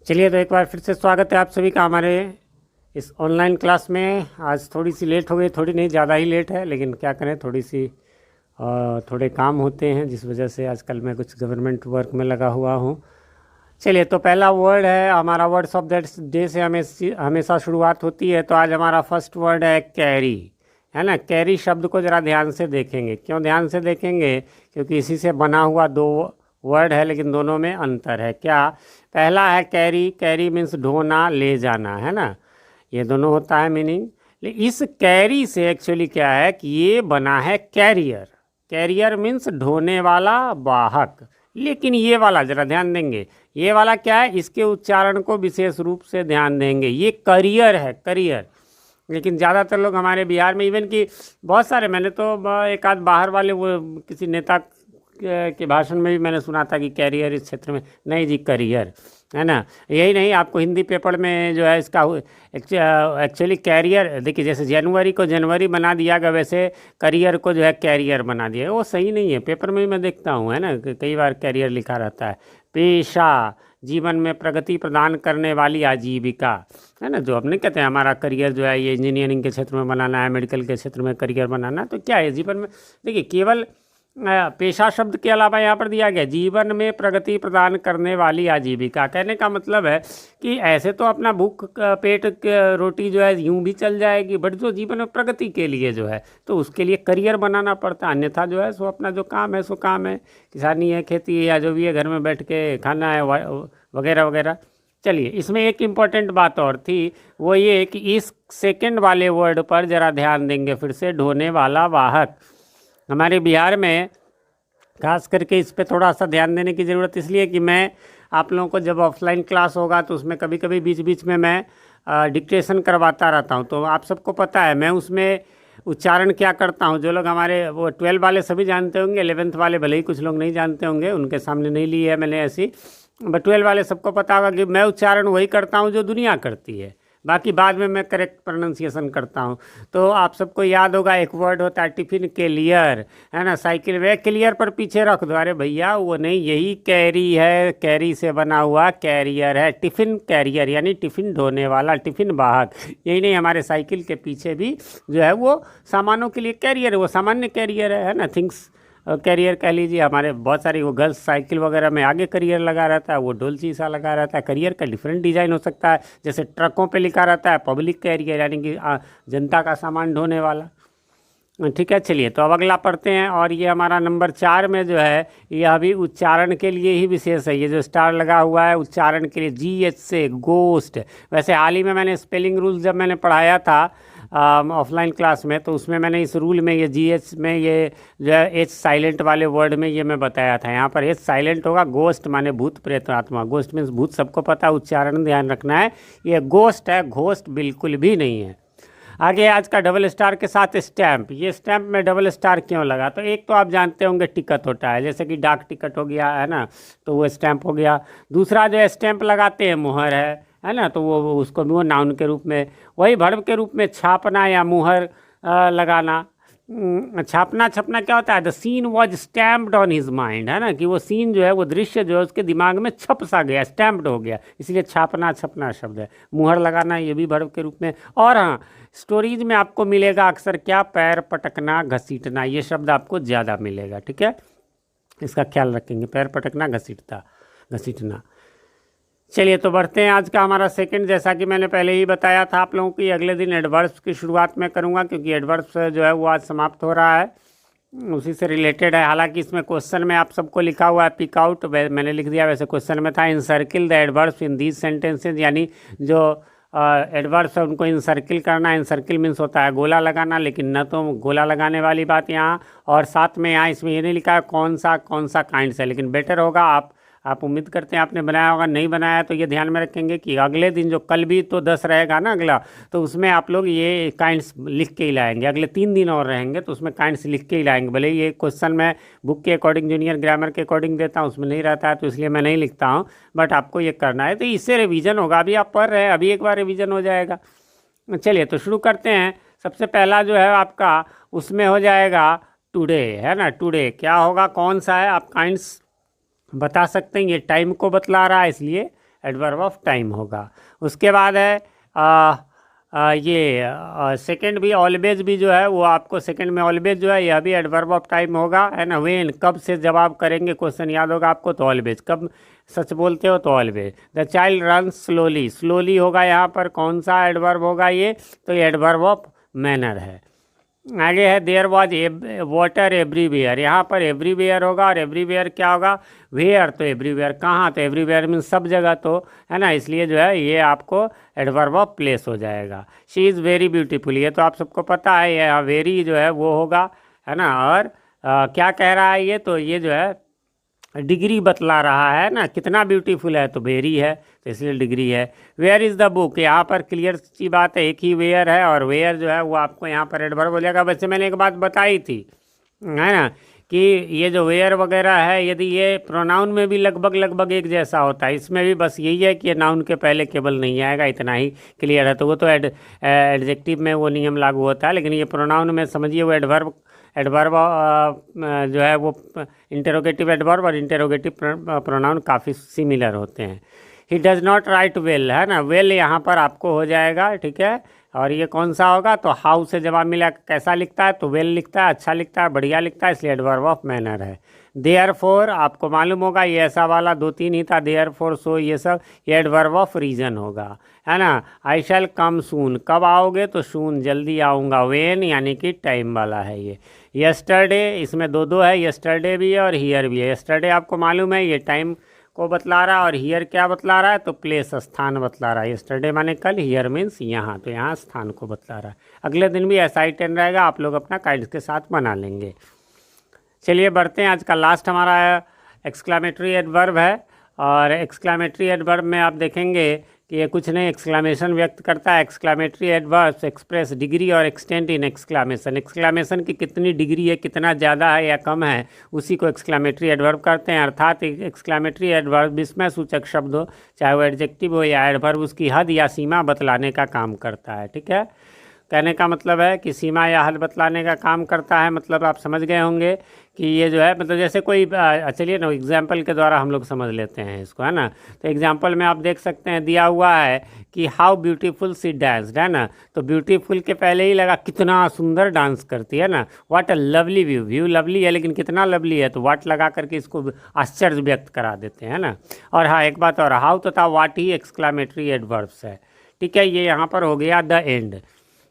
चलिए तो एक बार फिर से स्वागत है आप सभी का हमारे इस ऑनलाइन क्लास में। आज थोड़ी सी लेट हो गई, थोड़ी नहीं ज़्यादा ही लेट है, लेकिन क्या करें, थोड़े काम होते हैं जिस वजह से आजकल मैं कुछ गवर्नमेंट वर्क में लगा हुआ हूँ। चलिए तो पहला वर्ड है हमारा, वर्ड्स ऑफ दैट डे से हमेशा शुरुआत होती है। तो आज हमारा फर्स्ट वर्ड है कैरी, है ना। कैरी शब्द को ज़रा ध्यान से देखेंगे। क्यों ध्यान से देखेंगे? क्योंकि इसी से बना हुआ दो वर्ड है, लेकिन दोनों में अंतर है। क्या? पहला है कैरी, कैरी मीन्स ढोना, ले जाना, है ना। ये दोनों होता है मीनिंग। लेकिन इस कैरी से एक्चुअली क्या है कि ये बना है कैरियर। कैरियर मीन्स ढोने वाला, वाहक। लेकिन ये वाला ज़रा ध्यान देंगे, ये वाला क्या है, इसके उच्चारण को विशेष रूप से ध्यान देंगे। ये करियर है, करियर। लेकिन ज़्यादातर लोग हमारे बिहार में, इवन कि बहुत सारे, मैंने तो एक आध बाहर वाले वो किसी नेता के भाषण में भी मैंने सुना था कि कैरियर इस क्षेत्र में, नहीं जी, करियर, है ना। यही नहीं, आपको हिंदी पेपर में जो है इसका एक्चुअली कैरियर, देखिए जैसे जनवरी को जनवरी बना दिया गया, वैसे करियर को जो है कैरियर बना दिया। वो सही नहीं है, पेपर में भी मैं देखता हूँ, है ना, कई बार कैरियर लिखा रहता है। पेशा, जीवन में प्रगति प्रदान करने वाली आजीविका, है ना। जो अपने कहते हैं हमारा करियर जो है ये इंजीनियरिंग के क्षेत्र में बनाना है, मेडिकल के क्षेत्र में करियर बनाना, तो क्या है जीवन में, देखिए केवल पेशा शब्द के अलावा यहाँ पर दिया गया जीवन में प्रगति प्रदान करने वाली आजीविका। कहने का मतलब है कि ऐसे तो अपना भूख पेट रोटी जो है यूं भी चल जाएगी, बट जो जीवन में प्रगति के लिए जो है तो उसके लिए करियर बनाना पड़ता है। अन्यथा जो है सो अपना जो काम है सो काम है, किसानी है, खेती है, या जो भी है, घर में बैठ के खाना है वगैरह वगैरह। चलिए, इसमें एक इम्पॉर्टेंट बात और थी, वो ये कि इस सेकंड वाले वर्ड पर ज़रा ध्यान देंगे फिर से, ढोने वाला, वाहक। हमारे बिहार में खास करके इस पे थोड़ा सा ध्यान देने की ज़रूरत इसलिए कि मैं आप लोगों को जब ऑफलाइन क्लास होगा तो उसमें कभी कभी बीच बीच में मैं डिक्टेशन करवाता रहता हूँ। तो आप सबको पता है मैं उसमें उच्चारण क्या करता हूँ। जो लोग हमारे वो 12 वाले सभी जानते होंगे, 11th वाले भले ही कुछ लोग नहीं जानते होंगे, उनके सामने नहीं ली है मैंने ऐसी, बट 12 वाले सबको पता होगा कि मैं उच्चारण वही करता हूँ जो दुनिया करती है, बाकी बाद में मैं करेक्ट प्रोनाउंसिएशन करता हूँ। तो आप सबको याद होगा एक वर्ड होता है टिफ़िन क्लियर, है ना। साइकिल वे क्लियर पर पीछे रख दो, अरे भैया वो नहीं, यही कैरी है, कैरी से बना हुआ कैरियर है। टिफ़िन कैरियर यानी टिफ़िन ढोने वाला, टिफ़िन वाहक। यही नहीं, हमारे साइकिल के पीछे भी जो है वो सामानों के लिए कैरियर है, वो सामान्य कैरियर है ना, थिंग्स कैरियर कह लीजिए। हमारे बहुत सारी वो गर्ल्स साइकिल वगैरह में आगे करियर लगा रहता है, वो डोलची सा लगा रहता है। करियर का डिफरेंट डिज़ाइन हो सकता है, जैसे ट्रकों पे लिखा रहता है पब्लिक कैरियर, यानी कि जनता का सामान ढोने वाला। ठीक है, चलिए तो अब अगला पढ़ते हैं। और ये हमारा नंबर 4 में जो है, यह भी उच्चारण के लिए ही विशेष है। ये जो स्टार लगा हुआ है उच्चारण के लिए, GH से गोस्ट। वैसे हाल ही में मैंने स्पेलिंग रूल्स जब मैंने पढ़ाया था ऑफलाइन क्लास में, तो उसमें मैंने इस रूल में ये GH में ये जो है H साइलेंट वाले वर्ड में ये मैं बताया था। यहाँ पर H साइलेंट होगा, गोस्ट माने भूत प्रेत आत्मा। गोस्ट मीन्स भूत, सबको पता, उच्चारण ध्यान रखना है। ये गोस्ट है, घोस्ट बिल्कुल भी नहीं है। आगे आज का डबल स्टार के साथ स्टैंप। ये स्टैंप में डबल स्टार क्यों लगा? तो एक तो आप जानते होंगे टिकट होता है, जैसे कि डाक टिकट हो गया, है ना, तो वो स्टैंप हो गया। दूसरा जो है स्टैंप लगाते हैं, मुहर है ना, तो वो उसको वो नाउन के रूप में, वही वर्ब के रूप में छापना या मुहर लगाना। छापना, छपना क्या होता है? The scene was stamped on his mind, है ना, कि वो सीन जो है, वो दृश्य जो है उसके दिमाग में छप सा गया, स्टैम्प्ड हो गया, इसलिए छापना, छपना शब्द है। मुहर लगाना ये भी वर्ब के रूप में। और हाँ, स्टोरीज में आपको मिलेगा अक्सर क्या, पैर पटकना, घसीटना, ये शब्द आपको ज़्यादा मिलेगा। ठीक है, इसका ख्याल रखेंगे, पैर पटकना, घसीटना। चलिए तो बढ़ते हैं। आज का हमारा सेकंड, जैसा कि मैंने पहले ही बताया था आप लोगों को, अगले दिन एडवर्ब्स की शुरुआत में करूंगा, क्योंकि एडवर्ब्स जो है वो आज समाप्त हो रहा है, उसी से रिलेटेड है। हालांकि इसमें क्वेश्चन में आप सबको लिखा हुआ है पिक आउट, मैंने लिख दिया, वैसे क्वेश्चन में था encircle the adverbs in these sentences, यानी जो एडवर्ब्स है उनको इनसर्किल करना। इनसर्किल मीन्स होता है गोला लगाना, लेकिन न तो गोला लगाने वाली बात यहाँ, और साथ में यहाँ इसमें ये नहीं लिखा है कौन सा काइंड से, लेकिन बेटर होगा आप उम्मीद करते हैं आपने बनाया होगा। नहीं बनाया तो ये ध्यान में रखेंगे कि अगले दिन जो कल भी तो 10 रहेगा ना अगला, तो उसमें आप लोग ये काइंड्स लिख के ही लाएंगे। अगले 3 दिन और रहेंगे तो उसमें काइंड्स लिख के ही लाएंगे। भले ये क्वेश्चन मैं बुक के अकॉर्डिंग, जूनियर ग्रामर के अकॉर्डिंग देता हूँ, उसमें नहीं रहता है तो इसलिए मैं नहीं लिखता हूँ, बट आपको ये करना है। तो इससे रिविज़न होगा, अभी आप पढ़ रहे हैं, अभी एक बार रिविज़न हो जाएगा। चलिए तो शुरू करते हैं। सबसे पहला जो है आपका उसमें हो जाएगा टुडे, है ना। टुडे क्या होगा, कौन सा है, आप काइंड्स बता सकते हैं। ये टाइम को बतला रहा है इसलिए, एडवर्ब ऑफ टाइम होगा। उसके बाद है ये सेकंड भी, ऑलवेज भी जो है वो आपको सेकंड में ऑलवेज जो है यह भी एडवर्ब ऑफ टाइम होगा, है ना। व्हेन, कब से जवाब करेंगे, क्वेश्चन याद होगा आपको तो ऑलवेज, कब सच बोलते हो तो always. The child run slowly, slowly होगा यहाँ पर कौन सा एडवर्ब होगा ये, तो ये एडवर्ब ऑफ मैनर है। आगे है देयर वॉज वाटर एवरीवेयर, यहाँ पर एवरीवेयर होगा और एवरीवेयर क्या होगा, वेयर, तो एवरीवेयर कहाँ, तो एवरीवेयर मीन्स सब जगह, तो है ना, इसलिए जो है ये आपको एडवर्ब ऑफ प्लेस हो जाएगा। शी इज़ वेरी ब्यूटीफुल, ये तो आप सबको पता है, ये वेरी जो है वो होगा, है ना। और क्या कह रहा है ये, तो ये जो है डिग्री बतला रहा है ना, कितना ब्यूटीफुल है, तो वेरी है, तो इसलिए डिग्री है। वेयर इज़ द बुक, यहाँ पर क्लियर सी बात है, एक ही वेयर है और वेयर जो है वो आपको यहाँ पर एडवर्ब हो जाएगा। वैसे मैंने एक बात बताई थी, है ना, कि ये जो वेयर वगैरह है, यदि ये प्रोनाउन में भी लगभग एक जैसा होता है, इसमें भी बस यही है कि ये नाउन के पहले केवल नहीं आएगा, इतना ही क्लियर है। तो वो तो एडजेक्टिव में वो नियम लागू होता है, लेकिन ये प्रोनाउन में समझिए वो एडवर्ब जो है वो इंटेरोगेटिव एडवर्ब और इंटेरोगेटिव प्रोनाउन काफ़ी सिमिलर होते हैं। He does not right well, है ना, वेल यहाँ पर आपको हो जाएगा, ठीक है। और ये कौन सा होगा, तो हाउ से जवाब मिला, कैसा लिखता है, तो वेल लिखता है, अच्छा लिखता है, बढ़िया लिखता है, इसलिए एडवर्ब ऑफ मैनर है। देयरफॉर आपको मालूम होगा ये ऐसा वाला 2-3 ही था, देयरफॉर, सो, ये सब ये एडवर्ब ऑफ रीजन होगा, है ना। आई शैल कम सून, कब आओगे, तो सून जल्दी आऊँगा। वेन यानी कि टाइम वाला है ये। यस्टरडे, इसमें दो है, यस्टरडे भी है और हियर भी है। यस्टरडे आपको मालूम है ये टाइम को बतला रहा है और हियर क्या बतला रहा है, तो प्लेस, स्थान बतला रहा है। यस्टरडे माने कल, हियर मीन्स यहाँ, तो यहाँ स्थान को बतला रहा है। अगले दिन भी ऐसा ही टेन रहेगा, आप लोग अपना काइंड के साथ बना लेंगे। चलिए बढ़ते हैं, आज का लास्ट हमारा एक्सक्लामेटरी एडवर्ब है। और एक्सक्लामेटरी एडवर्ब में आप देखेंगे कि ये कुछ नहीं, एक्सक्लामेशन व्यक्त करता है। एक्सक्लामेटरी एडवर्ब्स एक्सप्रेस डिग्री और एक्सटेंट इन एक्सक्लामेशन, एक्सक्लामेशन की कितनी डिग्री है, कितना ज़्यादा है या कम है, उसी को एक्सक्लामेटरी एडवर्ब करते हैं। अर्थात एक्सक्लामेटरी एडवर्ब विस्मय सूचक शब्द हो, चाहे वो एडजेक्टिव हो या एडवर्ब, उसकी हद या सीमा बतलाने का काम करता है, ठीक है। कहने का मतलब है कि सीमा या हद बतलाने का काम करता है, मतलब आप समझ गए होंगे कि ये जो है, मतलब जैसे कोई, चलिए ना एग्जाम्पल के द्वारा हम लोग समझ लेते हैं इसको, है ना। तो एग्जाम्पल में आप देख सकते हैं, दिया हुआ है कि हाउ ब्यूटीफुल सी डांस्ड, है ना। तो ब्यूटीफुल के पहले ही लगा कितना सुंदर डांस करती है ना। What a lovely view, view lovely है लेकिन कितना लवली है, तो व्हाट लगा करके इसको आश्चर्य व्यक्त करा देते हैं ना। और हाँ एक बात और, हाउ तथा व्हाट ही एक्सक्लामेटरी एडवर्ब्स है, ठीक है। ये यहाँ पर हो गया द एंड।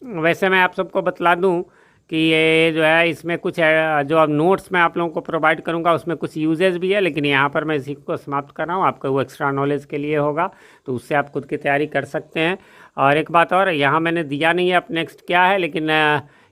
वैसे मैं आप सबको बतला दूं कि ये जो है इसमें कुछ है, जो अब नोट्स मैं आप लोगों को प्रोवाइड करूंगा उसमें कुछ यूजेस भी है, लेकिन यहाँ पर मैं इसी को समाप्त कर रहा हूँ, आपको वो एक्स्ट्रा नॉलेज के लिए होगा, तो उससे आप खुद की तैयारी कर सकते हैं। और एक बात और, यहाँ मैंने दिया नहीं है अब नेक्स्ट क्या है, लेकिन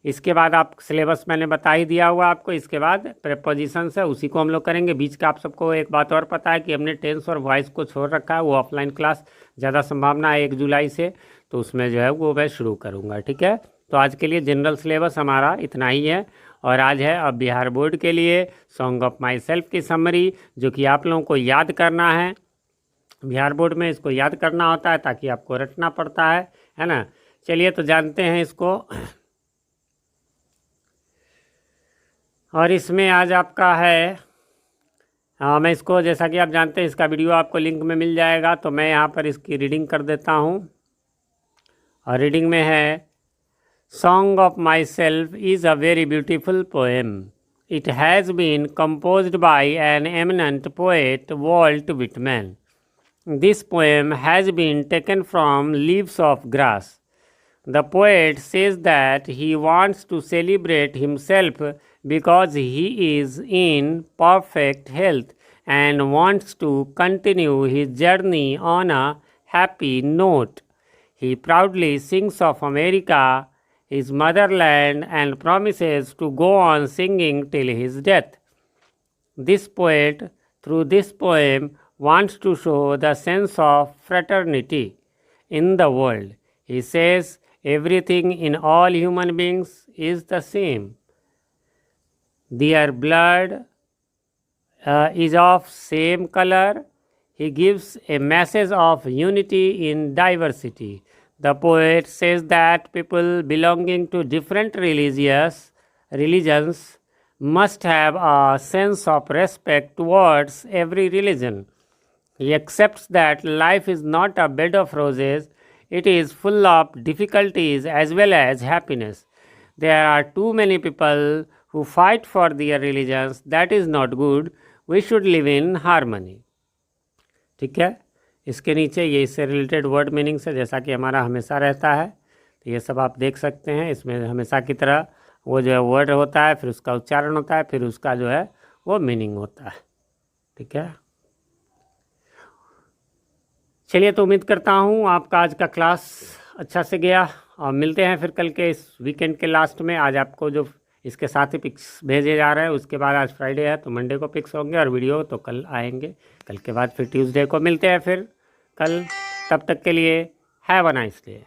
इसके बाद आप सिलेबस मैंने बता ही दिया हुआ आपको। इसके बाद प्रेपोजिशंस है, उसी को हम लोग करेंगे। बीच का आप सबको एक बात और पता है कि हमने टेंस और वॉइस को छोड़ रखा है, वो ऑफलाइन क्लास ज़्यादा संभावना है 1 जुलाई से, तो उसमें जो है वो मैं शुरू करूँगा, ठीक है। तो आज के लिए जनरल सिलेबस हमारा इतना ही है। और आज है अब बिहार बोर्ड के लिए सॉन्ग ऑफ माई सेल्फ की समरी, जो कि आप लोगों को याद करना है। बिहार बोर्ड में इसको याद करना होता है ताकि आपको रटना पड़ता है ना। चलिए तो जानते हैं इसको। और इसमें आज आपका है, मैं इसको, जैसा कि आप जानते हैं इसका वीडियो आपको लिंक में मिल जाएगा, तो मैं यहाँ पर इसकी रीडिंग कर देता हूँ। और रीडिंग में है, Song of Myself is a very beautiful poem. It has been composed by an eminent poet, Walt Whitman. This poem has been taken from Leaves of Grass. The poet says that he wants to celebrate himself because he is in perfect health and wants to continue his journey on a happy note. He proudly sings of America, his motherland, and promises to go on singing till his death. This poet, through this poem, wants to show the sense of fraternity in the world. He says everything in all human beings is the same. Their blood is of same color. He gives a message of unity in diversity. The poet says that people belonging to different religions must have a sense of respect towards every religion. He accepts that life is not a bed of roses, it is full of difficulties as well as happiness. There are too many people who fight for their religions. That is not good. We should live in harmony. ठीक है, इसके नीचे ये इससे related word meanings है, जैसा कि हमारा हमेशा रहता है, तो ये सब आप देख सकते हैं। इसमें हमेशा की तरह वो जो है वर्ड होता है, फिर उसका उच्चारण होता है, फिर उसका जो है वो मीनिंग होता है। ठीक है, चलिए, तो उम्मीद करता हूँ आपका आज का क्लास अच्छा से गया, और मिलते हैं फिर कल के इस वीकेंड के लास्ट में। आज आपको जो इसके साथ ही पिक्स भेजे जा रहे हैं, उसके बाद आज फ्राइडे है तो मंडे को पिक्स होंगे, और वीडियो तो कल आएंगे। कल के बाद फिर ट्यूसडे को मिलते हैं फिर कल। तब तक के लिए हैव अ नाइस डे।